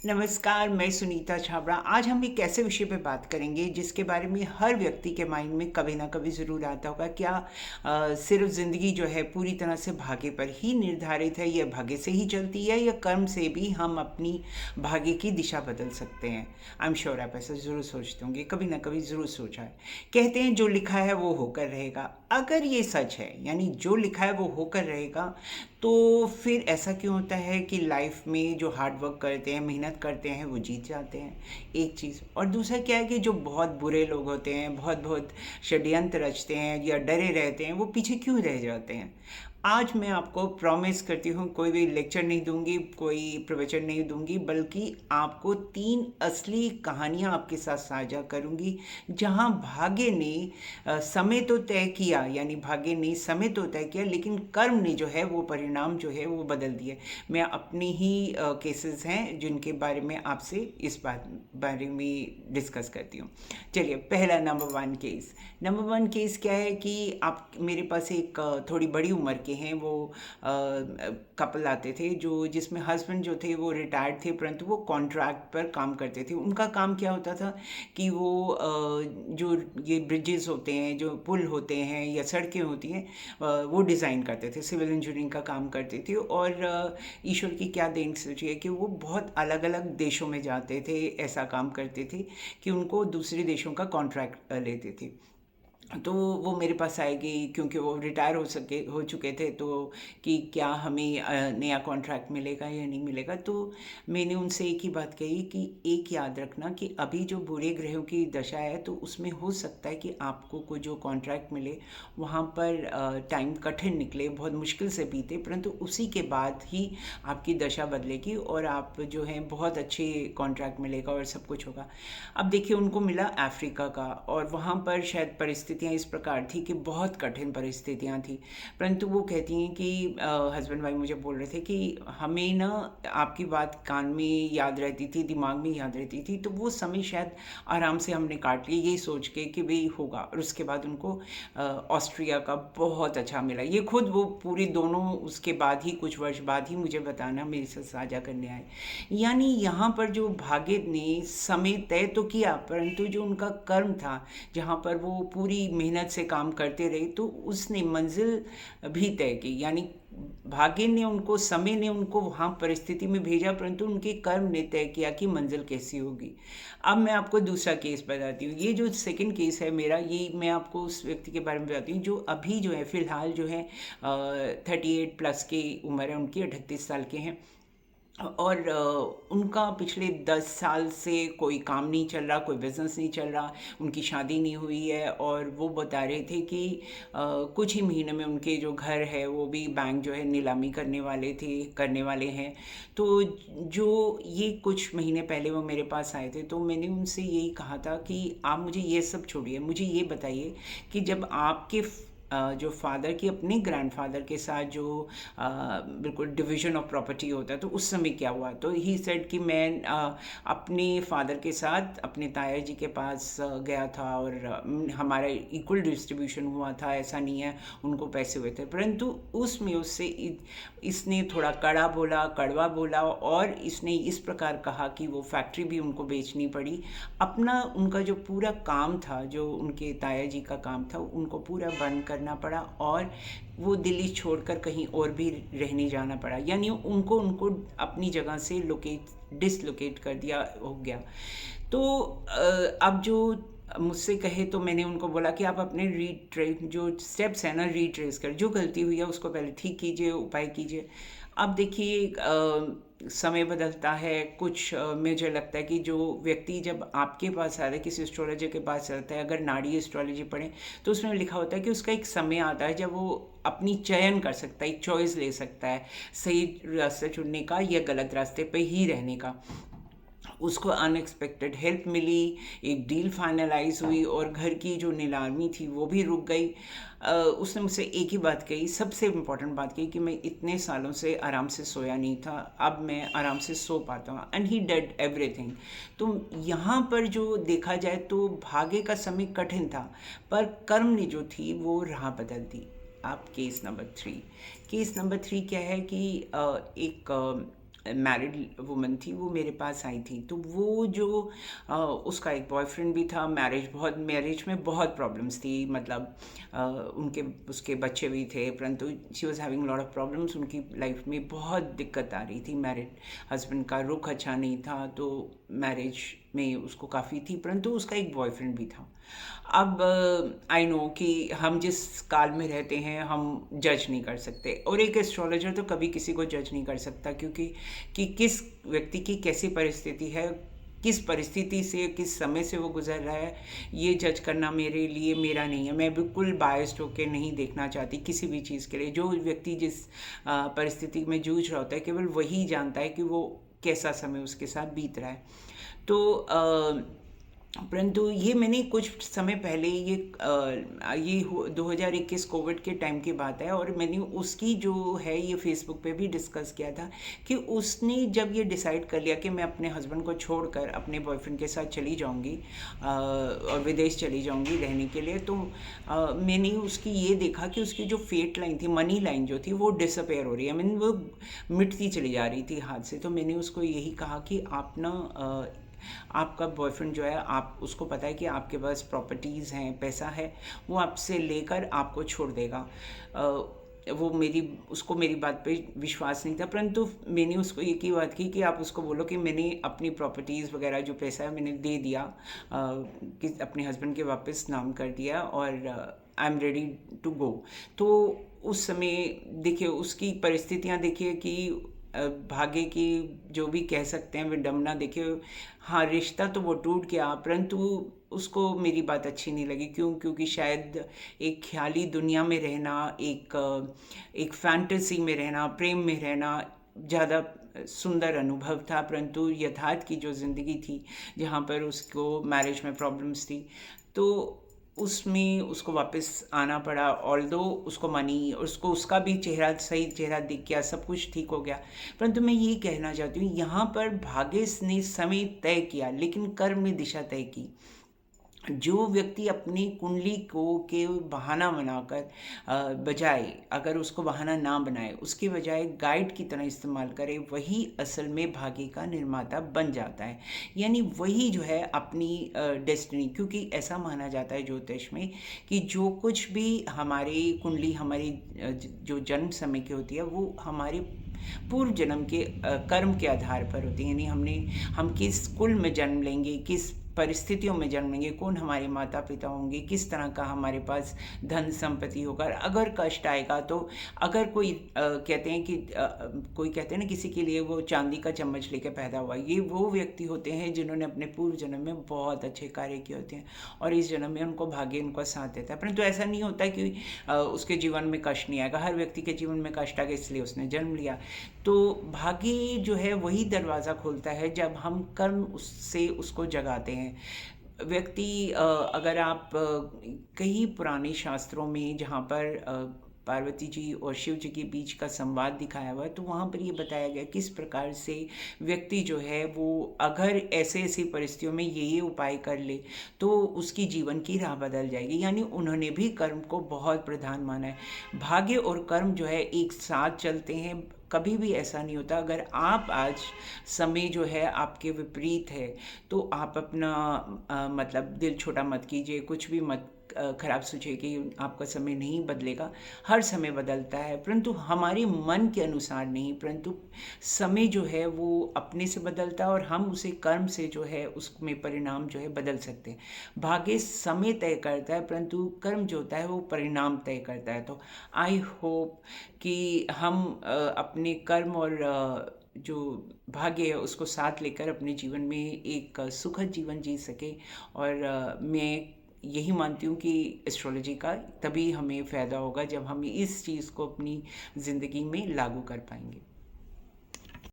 नमस्कार, मैं सुनीता छाबड़ा। आज हम एक ऐसे विषय पे बात करेंगे जिसके बारे में हर व्यक्ति के माइंड में कभी ना कभी ज़रूर आता होगा। क्या सिर्फ ज़िंदगी जो है पूरी तरह से भाग्य पर ही निर्धारित है, या भाग्य से ही चलती है, या कर्म से भी हम अपनी भाग्य की दिशा बदल सकते हैं? आई एम श्योर आप ऐसा ज़रूर सोचते होंगे, कभी ना कभी ज़रूर सोचा है। कहते हैं जो लिखा है वो होकर रहेगा। अगर ये सच है, यानी जो लिखा है वो होकर रहेगा, तो फिर ऐसा क्यों होता है कि लाइफ में जो हार्ड वर्क करते हैं, मेहनत करते हैं, वो जीत जाते हैं? एक चीज़। और दूसरा क्या है कि जो बहुत बुरे लोग होते हैं, बहुत बहुत षड्यंत्र रचते हैं या डरे रहते हैं, वो पीछे क्यों रह जाते हैं? आज मैं आपको प्रॉमिस करती हूँ, कोई भी लेक्चर नहीं दूंगी, कोई प्रवचन नहीं दूंगी, बल्कि आपको 3 असली कहानियाँ आपके साथ साझा करूंगी, जहाँ भाग्य ने समय तो तय किया, यानी भाग्य ने समय तो तय किया, लेकिन कर्म ने जो है वो परिणाम जो है वो बदल दिए। मैं अपनी ही केसेस हैं जिनके बारे में आपसे इस बारे में डिस्कस करती हूँ। चलिए, पहला नंबर वन केस क्या है कि आप मेरे पास एक थोड़ी बड़ी उम्र के हैं वो कपल आते थे, जो जिसमें हस्बैंड जो थे वो रिटायर्ड थे, परंतु वो कॉन्ट्रैक्ट पर काम करते थे। उनका काम क्या होता था कि वो जो ये ब्रिजेस होते हैं, जो पुल होते हैं या सड़कें होती हैं, वो डिज़ाइन करते थे, सिविल इंजीनियरिंग का काम करते थे। और ईश्वर की क्या देन सोचिए कि वो बहुत अलग अलग देशों में जाते थे, ऐसा काम करते थे कि उनको दूसरे देशों का कॉन्ट्रैक्ट लेते थे। तो वो मेरे पास आएगी, क्योंकि वो रिटायर हो चुके थे, तो कि क्या हमें नया कॉन्ट्रैक्ट मिलेगा या नहीं मिलेगा। तो मैंने उनसे एक ही बात कही कि एक याद रखना कि अभी जो बुरे ग्रहों की दशा है, तो उसमें हो सकता है कि आपको कोई जो कॉन्ट्रैक्ट मिले वहाँ पर टाइम कठिन निकले, बहुत मुश्किल से बीते, परंतु उसी के बाद ही आपकी दशा बदलेगी और आप जो है बहुत अच्छे कॉन्ट्रैक्ट मिलेगा और सब कुछ होगा। अब देखिए, उनको मिला अफ्रीका का, और वहाँ पर शायद परिस्थितियाँ इस प्रकार थी कि बहुत कठिन परिस्थितियाँ थी। परंतु वो कहती हैं कि हस्बैंड वाइफ मुझे बोल रहे थे कि हमें ना आपकी बात कान में याद रहती थी, दिमाग में याद रहती थी, तो वो समय शायद आराम से हमने काट लिया, यही सोच के कि भाई होगा। और उसके बाद उनको ऑस्ट्रिया का बहुत अच्छा मिला। ये खुद वो पूरी दोनों उसके बाद ही, कुछ वर्ष बाद ही मुझे बताना, मेरे साथ साझा करने आए। यानी यहाँ पर जो भाग्य ने समय तय तो किया, परंतु जो उनका कर्म था, जहाँ पर वो पूरी मेहनत से काम करते रहे, तो उसने मंजिल भी तय की। यानी भाग्य ने उनको, समय ने उनको वहाँ परिस्थिति में भेजा, परंतु उनके कर्म ने तय किया कि मंजिल कैसी होगी। अब मैं आपको दूसरा केस बताती हूँ। ये जो सेकंड केस है मेरा, ये मैं आपको उस व्यक्ति के बारे में बताती हूँ जो अभी जो है फ़िलहाल जो है 38+ की उम्र है उनकी, 38 साल के हैं। और उनका पिछले 10 साल से कोई काम नहीं चल रहा, कोई बिजनेस नहीं चल रहा, उनकी शादी नहीं हुई है। और वो बता रहे थे कि कुछ ही महीने में उनके जो घर है वो भी बैंक जो है नीलामी करने वाले हैं। तो जो ये कुछ महीने पहले वो मेरे पास आए थे, तो मैंने उनसे यही कहा था कि आप मुझे ये सब छोड़िए, मुझे ये बताइए कि जब आपके जो फादर की अपने ग्रैंडफादर के साथ जो बिल्कुल डिवीजन ऑफ प्रॉपर्टी होता है, तो उस समय क्या हुआ। तो ही सेड कि मैं अपने फादर के साथ अपने ताया जी के पास गया था, और हमारा इक्वल डिस्ट्रीब्यूशन हुआ था, ऐसा नहीं है उनको पैसे हुए थे। परंतु उसमें उससे इसने थोड़ा कड़वा बोला, और इसने इस प्रकार कहा कि वो फैक्ट्री भी उनको बेचनी पड़ी। अपना उनका जो पूरा काम था, जो उनके ताया जी का काम था, उनको पूरा बंद करना पड़ा, और वो दिल्ली छोड़कर कहीं और भी रहने जाना पड़ा। यानी उनको उनको अपनी जगह से डिसलोकेट कर दिया हो गया। तो अब जो मुझसे कहे, तो मैंने उनको बोला कि आप अपने जो स्टेप्स हैं ना, रीट्रेस कर, जो गलती हुई है उसको पहले ठीक कीजिए, उपाय कीजिए। अब देखिए, समय बदलता है कुछ। मुझे लगता है कि जो व्यक्ति जब आपके पास आता है, किसी एस्ट्रोलॉजर के पास आता है, अगर नाड़ी एस्ट्रोलॉजी पढ़ें, तो उसमें लिखा होता है कि उसका एक समय आता है जब वो अपनी चयन कर सकता है, एक चॉइस ले सकता है, सही रास्ता चुनने का या गलत रास्ते पे ही रहने का। उसको अनएक्सपेक्टेड हेल्प मिली, एक डील फाइनलाइज हुई, और घर की जो नीलामी थी वो भी रुक गई। उसने मुझसे एक ही बात कही, सबसे इम्पोर्टेंट बात कही, कि मैं इतने सालों से आराम से सोया नहीं था, अब मैं आराम से सो पाता हूँ। And he dead everything. तो यहाँ पर जो देखा जाए तो भाग्य का समय कठिन था, पर कर्म ने जो थी वो राह बदल दी। आप केस नंबर 3 क्या है कि एक मैरिड वुमन थी, वो मेरे पास आई थी। तो वो जो उसका एक बॉयफ्रेंड भी था। मैरिज में बहुत प्रॉब्लम्स थी, मतलब उनके उसके बच्चे भी थे, परंतु she was having lot of problems. उनकी लाइफ में बहुत दिक्कत आ रही थी। मैरिड हस्बैंड का रुख अच्छा नहीं था, तो मैरिज में उसको काफ़ी थी, परंतु उसका एक बॉयफ्रेंड भी था। अब आई नो कि हम जिस काल में रहते हैं हम जज नहीं कर सकते, और एक एस्ट्रोलॉजर तो कभी किसी को जज नहीं कर सकता, क्योंकि कि किस व्यक्ति की कैसी परिस्थिति है, किस परिस्थिति से, किस समय से वो गुजर रहा है, ये जज करना मेरे लिए मेरा नहीं है। मैं बिल्कुल बायस्ड होकर नहीं देखना चाहती किसी भी चीज़ के लिए। जो व्यक्ति जिस परिस्थिति में जूझ रहा होता है, केवल वही जानता है कि वो कैसा समय उसके साथ बीत रहा है। तो परंतु ये मैंने कुछ समय पहले ये 2021 कोविड के टाइम की बात है, और मैंने उसकी जो है ये फेसबुक पे भी डिस्कस किया था कि उसने जब ये डिसाइड कर लिया कि मैं अपने हस्बैंड को छोड़कर अपने बॉयफ्रेंड के साथ चली जाऊंगी और विदेश चली जाऊंगी रहने के लिए, तो मैंने उसकी ये देखा कि उसकी जो फेट लाइन थी, मनी लाइन जो थी, वो डिसअपेयर हो रही है। मीन वो मिटती चली जा रही थी हाथ से। तो मैंने उसको यही कहा कि आप ना आपका बॉयफ्रेंड जो है, आप उसको पता है कि आपके पास प्रॉपर्टीज़ हैं, पैसा है, वो आपसे लेकर आपको छोड़ देगा। वो उसको मेरी बात पे विश्वास नहीं था, परंतु मैंने उसको एक ही बात की कि आप उसको बोलो कि मैंने अपनी प्रॉपर्टीज़ वगैरह जो पैसा है मैंने दे दिया, कि अपने हस्बैंड के वापस नाम कर दिया, और I am ready to go. तो उस समय देखिए उसकी परिस्थितियाँ देखिए कि भाग्य की जो भी कह सकते हैं विडंबना देखिए। हाँ, रिश्ता तो वो टूट गया, परंतु उसको मेरी बात अच्छी नहीं लगी। क्यों? क्योंकि शायद एक ख्याली दुनिया में रहना, एक फैंटेसी में रहना, प्रेम में रहना ज़्यादा सुंदर अनुभव था, परंतु यथार्थ की जो ज़िंदगी थी, जहाँ पर उसको मैरिज में प्रॉब्लम्स थी, तो उसमें उसको वापस आना पड़ा। ऑल्दो उसको मनी, उसको उसका भी चेहरा, सही चेहरा दिख गया, सब कुछ ठीक हो गया। परंतु मैं ये कहना चाहती हूँ, यहाँ पर भाग्य ने समय तय किया, लेकिन कर्म ने दिशा तय की। जो व्यक्ति अपनी कुंडली को के बहाना बनाकर बजाय, अगर उसको बहाना ना बनाए, उसके बजाय गाइड की तरह इस्तेमाल करे, वही असल में भाग्य का निर्माता बन जाता है। यानी वही जो है अपनी डेस्टिनी, क्योंकि ऐसा माना जाता है ज्योतिष में कि जो कुछ भी हमारी कुंडली, हमारी जो जन्म समय की होती है, वो हमारे पूर्व जन्म के कर्म के आधार पर होती है। यानी हम किस कुल में जन्म लेंगे, किस परिस्थितियों में जन्मेंगे, कौन हमारे माता पिता होंगे, किस तरह का हमारे पास धन संपत्ति होगा, अगर कष्ट आएगा तो, अगर कोई कहते हैं कि कोई कहते हैं ना किसी के लिए वो चांदी का चम्मच लेके पैदा हुआ, ये वो व्यक्ति होते हैं जिन्होंने अपने पूर्व जन्म में बहुत अच्छे कार्य किए होते हैं, और इस जन्म में उनको भाग्य उनका साथ देता है। परंतु ऐसा नहीं होता कि उसके जीवन में कष्ट नहीं आएगा। हर व्यक्ति के जीवन में कष्ट आ गया, इसलिए उसने जन्म लिया। तो भाग्य जो है वही दरवाज़ा खोलता है जब हम कर्म उससे उसको जगाते हैं। व्यक्ति अगर आप कई पुराने शास्त्रों में, जहाँ पर पार्वती जी और शिव जी के बीच का संवाद दिखाया हुआ है, तो वहाँ पर ये बताया गया किस प्रकार से व्यक्ति जो है वो अगर ऐसे ऐसी परिस्थितियों में ये उपाय कर ले तो उसकी जीवन की राह बदल जाएगी। यानी उन्होंने भी कर्म को बहुत प्रधान माना है। भाग्य और कर्म जो है एक साथ चलते हैं, कभी भी ऐसा नहीं होता। अगर आप आज समय जो है आपके विपरीत है, तो आप अपना मतलब दिल छोटा मत कीजिए, कुछ भी मत खराब सोचिए कि आपका समय नहीं बदलेगा। हर समय बदलता है, परंतु हमारे मन के अनुसार नहीं, परंतु समय जो है वो अपने से बदलता है, और हम उसे कर्म से जो है उसमें परिणाम जो है बदल सकते हैं। भाग्य समय तय करता है, परंतु कर्म जो होता है वो परिणाम तय करता है। तो आई होप कि हम अपने कर्म और जो भाग्य है उसको साथ लेकर अपने जीवन में एक सुखद जीवन जी सके। और मैं यही मानती हूँ कि एस्ट्रोलॉजी का तभी हमें फ़ायदा होगा जब हम इस चीज़ को अपनी ज़िंदगी में लागू कर पाएंगे।